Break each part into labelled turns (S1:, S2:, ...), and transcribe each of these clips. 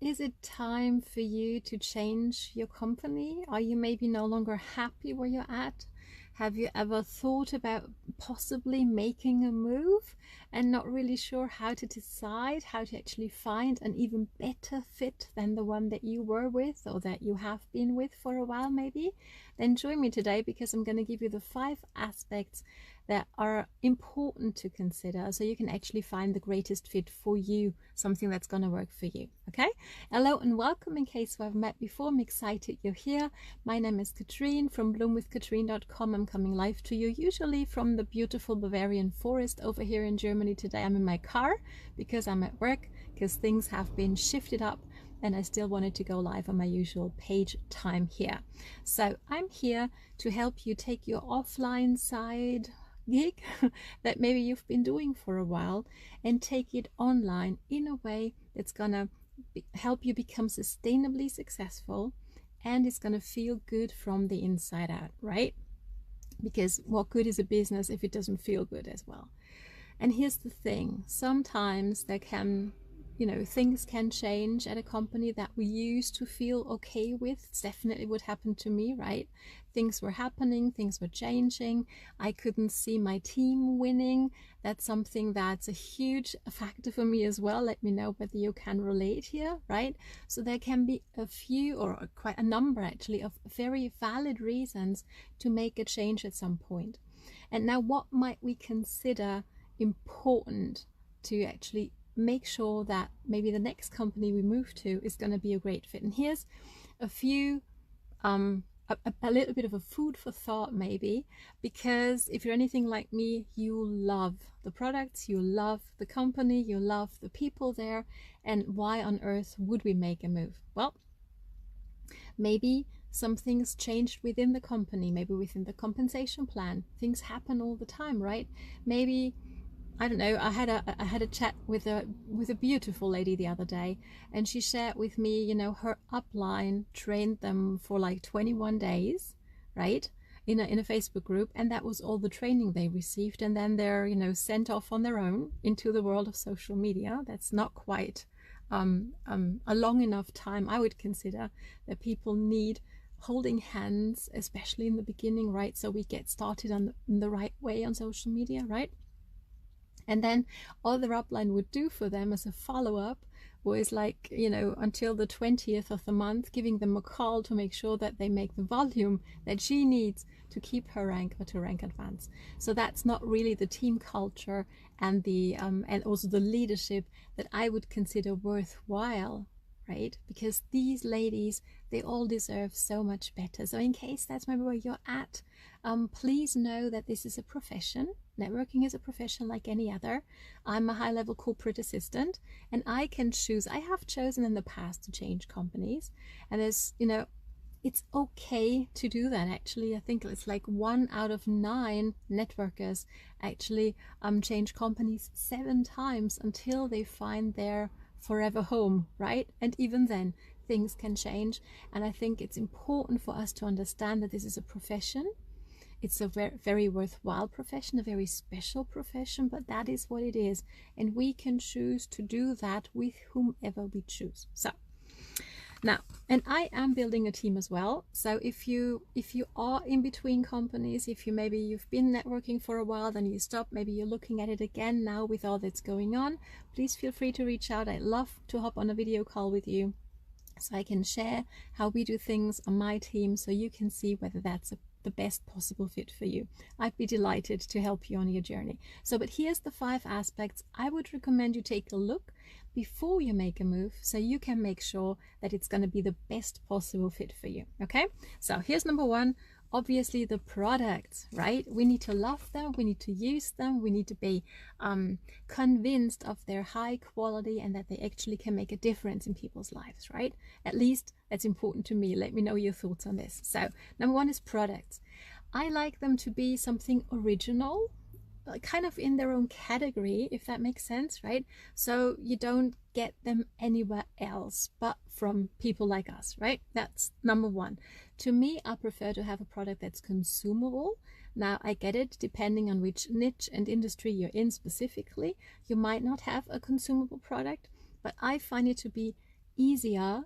S1: Is it time for you to change your company? Are you maybe no longer happy where you're at? Have you ever thought about possibly making a move and not really sure how to decide how to actually find an even better fit than the one that you were with or that you have been with for a while maybe? Then join me today because I'm going to give you the 5 aspects that are important to consider so you can actually find the greatest fit for you, something that's going to work for you. Okay? Hello and welcome. In case we have met before, I'm excited you're here. My name is Katrin from bloomwithkatrin.com. I'm coming live to you usually from the beautiful Bavarian forest over here in Germany. Today I'm in my car because I'm at work, because things have been shifted up and I still wanted to go live on my usual page time here. So I'm here to help you take your offline side gig that maybe you've been doing for a while and take it online in a way that's gonna help you become sustainably successful, and it's gonna feel good from the inside out, right? Because what good is a business if it doesn't feel good as well? And here's the thing, sometimes there can, things can change at a company that we used to feel okay with. It's definitely what happened to me, right? Things were happening, things were changing. I couldn't see my team winning. That's something that's a huge factor for me as well. Let me know whether you can relate here, right? So there can be a few, or quite a number actually, of very valid reasons to make a change at some point. And now what might we consider important to actually make sure that maybe the next company we move to is going to be a great fit? And here's a few a little bit of a food for thought maybe, because if you're anything like me, you love the products, you love the company, you love the people there, and why on earth would we make a move? Well, maybe some things changed within the company, maybe within the compensation plan. Things happen all the time, right? Maybe, I don't know, I had a chat with a beautiful lady the other day, and she shared with me, her upline trained them for like 21 days, right? In a Facebook group, and that was all the training they received, and then they're, sent off on their own into the world of social media. That's not quite a long enough time, I would consider, that people need holding hands, especially in the beginning, right? So we get started on the right way on social media, right? And then all the upline would do for them as a follow-up was like, until the 20th of the month, giving them a call to make sure that they make the volume that she needs to keep her rank or to rank advance. So that's not really the team culture and the and also the leadership that I would consider worthwhile, right? Because these ladies, they all deserve so much better. So in case that's maybe where you're at, please know that this is a profession. Networking is a profession like any other. I'm a high-level corporate assistant, and I can choose. I have chosen in the past to change companies, and there's, it's okay to do that. Actually, I think it's like 1 out of 9 networkers actually change companies 7 times until they find their forever home, right? And even then things can change, and I think it's important for us to understand that this is a profession. It's a very, very worthwhile profession, a very special profession, but that is what it is, and we can choose to do that with whomever we choose. So now, and I am building a team as well. So if you are in between companies, if you've been networking for a while, then you stop, maybe you're looking at it again now with all that's going on, please feel free to reach out. I'd love to hop on a video call with you so I can share how we do things on my team, so you can see whether that's the best possible fit for you. I'd be delighted to help you on your journey. So, but here's the 5 aspects I would recommend you take a look before you make a move, so you can make sure that it's going to be the best possible fit for you. Okay, so here's number 1. Obviously the products, right? We need to love them, we need to use them, we need to be convinced of their high quality and that they actually can make a difference in people's lives, right? At least that's important to me. Let me know your thoughts on this. So number 1 is products. I like them to be something original, kind of in their own category, if that makes sense, right? So you don't get them anywhere else but from people like us, right? That's number 1. To me, I prefer to have a product that's consumable. Now, I get it, depending on which niche and industry you're in specifically, you might not have a consumable product, but I find it to be easier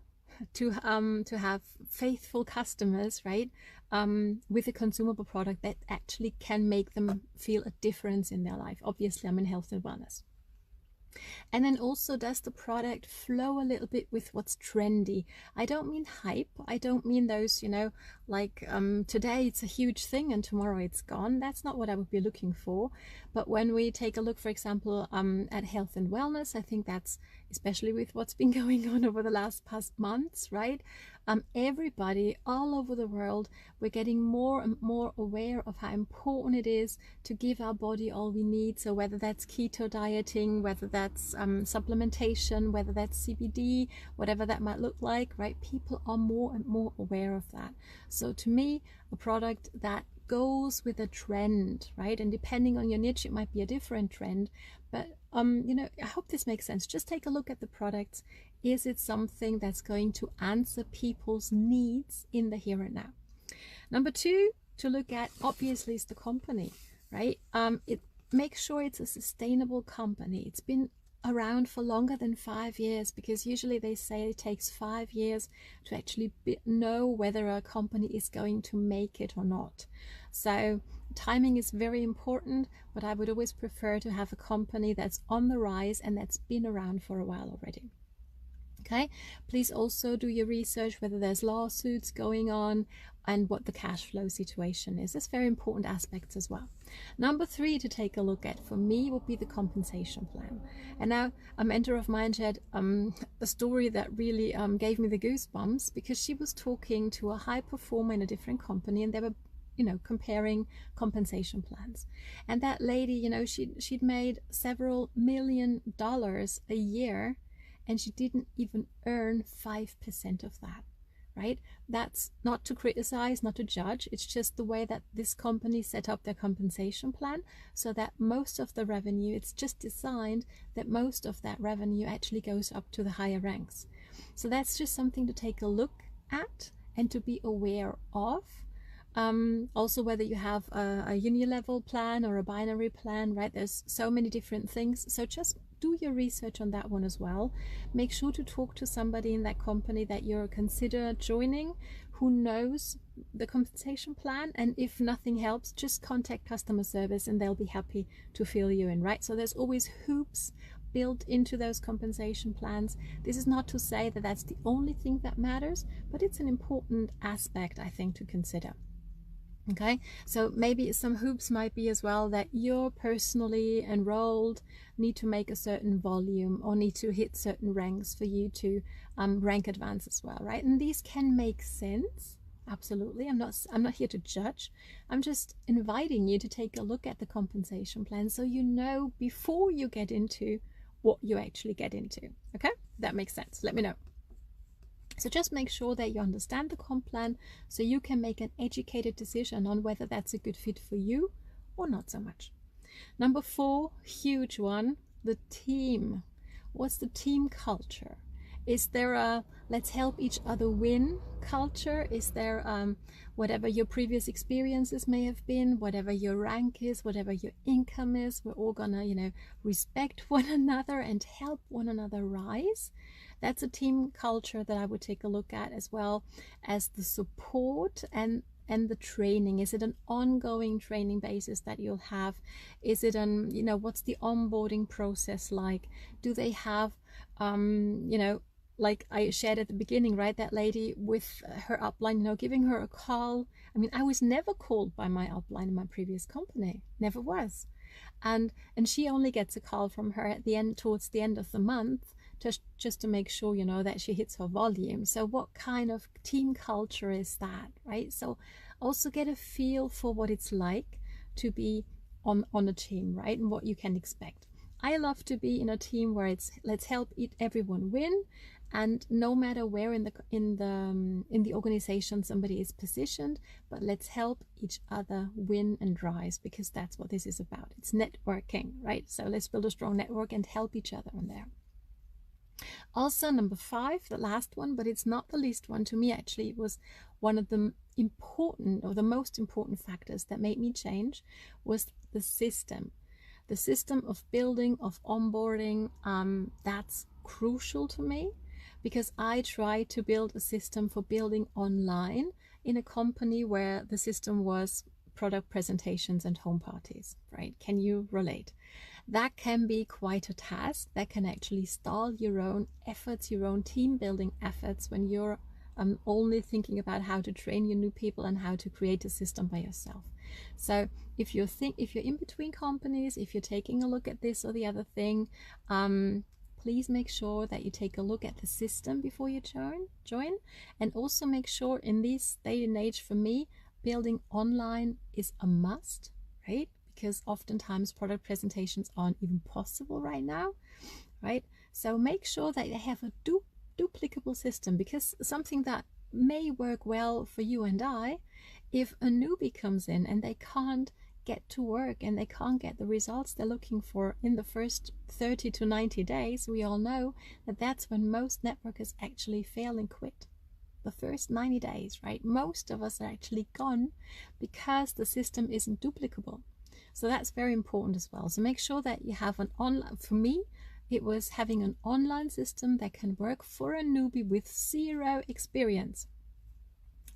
S1: to have faithful customers, right? With a consumable product that actually can make them feel a difference in their life. Obviously, I'm in health and wellness. And then also, does the product flow a little bit with what's trendy? I don't mean hype. I don't mean those, like today it's a huge thing and tomorrow it's gone. That's not what I would be looking for. But when we take a look, for example, at health and wellness, I think that's, especially with what's been going on over the past months, right? Everybody all over the world, we're getting more and more aware of how important it is to give our body all we need. So whether that's keto dieting, whether that's supplementation, whether that's CBD, whatever that might look like, right? People are more and more aware of that. So to me, a product that goes with a trend, right? And depending on your niche, it might be a different trend. But I hope this makes sense. Just take a look at the products. Is it something that's going to answer people's needs in the here and now? Number two to look at, obviously, is the company, right? Make sure it's a sustainable company. It's been around for longer than 5 years, because usually they say it takes 5 years to actually know whether a company is going to make it or not. So timing is very important, but I would always prefer to have a company that's on the rise and that's been around for a while already. Okay, please also do your research whether there's lawsuits going on and what the cash flow situation is. That's very important aspects as well. Number three to take a look at for me would be the compensation plan. And now a mentor of mine shared a story that really gave me the goosebumps, because she was talking to a high performer in a different company, and they were comparing compensation plans. And that lady, she'd made several $1 million a year, and she didn't even earn 5% of that, right? That's not to criticize, not to judge. It's just the way that this company set up their compensation plan, so that most of the revenue, it's just designed that most of that revenue actually goes up to the higher ranks. So that's just something to take a look at and to be aware of. Also, whether you have a uni-level plan or a binary plan, right? There's so many different things. So just do your research on that one as well. Make sure to talk to somebody in that company that you're consider joining who knows the compensation plan. And if nothing helps, just contact customer service and they'll be happy to fill you in, right? So there's always hoops built into those compensation plans. This is not to say that that's the only thing that matters, but it's an important aspect, I think, to consider. Okay, so maybe some hoops might be as well that you're personally enrolled, need to make a certain volume or need to hit certain ranks for you to rank advance as well, right? And these can make sense. Absolutely. I'm not here to judge. I'm just inviting you to take a look at the compensation plan so you know before you get into what you actually get into. Okay, that makes sense. Let me know. So just make sure that you understand the comp plan so you can make an educated decision on whether that's a good fit for you or not so much. Number 4, huge one, the team. What's the team culture? Is there a let's help each other win culture? Is there whatever your previous experiences may have been, whatever your rank is, whatever your income is, we're all gonna, respect one another and help one another rise? That's a team culture that I would take a look at, as well as the support and the training. Is it an ongoing training basis that you'll have? Is it what's the onboarding process like? Do they have like I shared at the beginning, right? That lady with her upline, giving her a call. I mean, I was never called by my upline in my previous company, never was. And she only gets a call from her at the end, towards the end of the month, just to make sure, that she hits her volume. So what kind of team culture is that, right? So also get a feel for what it's like to be on a team, right? And what you can expect. I love to be in a team where it's let's help everyone win, and no matter where in the organization somebody is positioned, but let's help each other win and rise, because that's what this is about. It's networking, right? So let's build a strong network and help each other on there. Also, number 5, the last one, but it's not the least one to me, actually. It was one of the important, or the most important factors that made me change, was the system. The system of building, of onboarding, that's crucial to me. because I tried to build a system for building online in a company where the system was product presentations and home parties, right? Can you relate? That can be quite a task. That can actually stall your own efforts, your own team building efforts, when you're only thinking about how to train your new people and how to create a system by yourself. So if you're in between companies, if you're taking a look at this or the other thing, please make sure that you take a look at the system before you join, and also make sure, in this day and age, for me, building online is a must, right? Because oftentimes product presentations aren't even possible right now, right? So make sure that you have a duplicable system, because something that may work well for you and I, if a newbie comes in and they can't get to work and they can't get the results they're looking for in the first 30 to 90 days, we all know that that's when most networkers actually fail and quit. The first 90 days, right? Most of us are actually gone because the system isn't duplicable. So that's very important as well. So make sure that you have an online, for me, it was having an online system that can work for a newbie with zero experience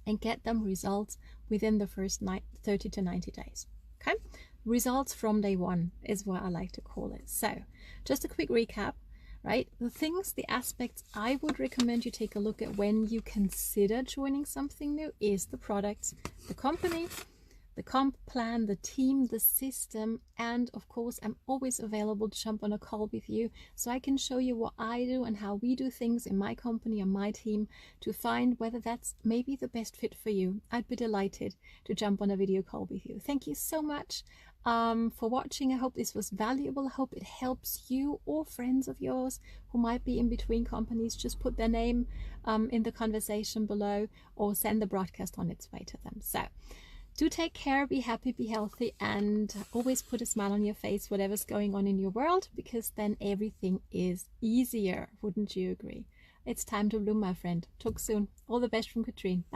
S1: and get them results within the first 30 to 90 days. Okay? Results from day one is what I like to call it. So just a quick recap, right? The aspects I would recommend you take a look at when you consider joining something new is the products, the company, the comp plan, the team, the system, and of course, I'm always available to jump on a call with you so I can show you what I do and how we do things in my company and my team to find whether that's maybe the best fit for you. I'd be delighted to jump on a video call with you. Thank you so much for watching. I hope this was valuable. I hope it helps you or friends of yours who might be in between companies. Just put their name in the conversation below or send the broadcast on its way to them. So do take care, be happy, be healthy, and always put a smile on your face, whatever's going on in your world, because then everything is easier. Wouldn't you agree? It's time to bloom, my friend. Talk soon. All the best from Katrin. Bye.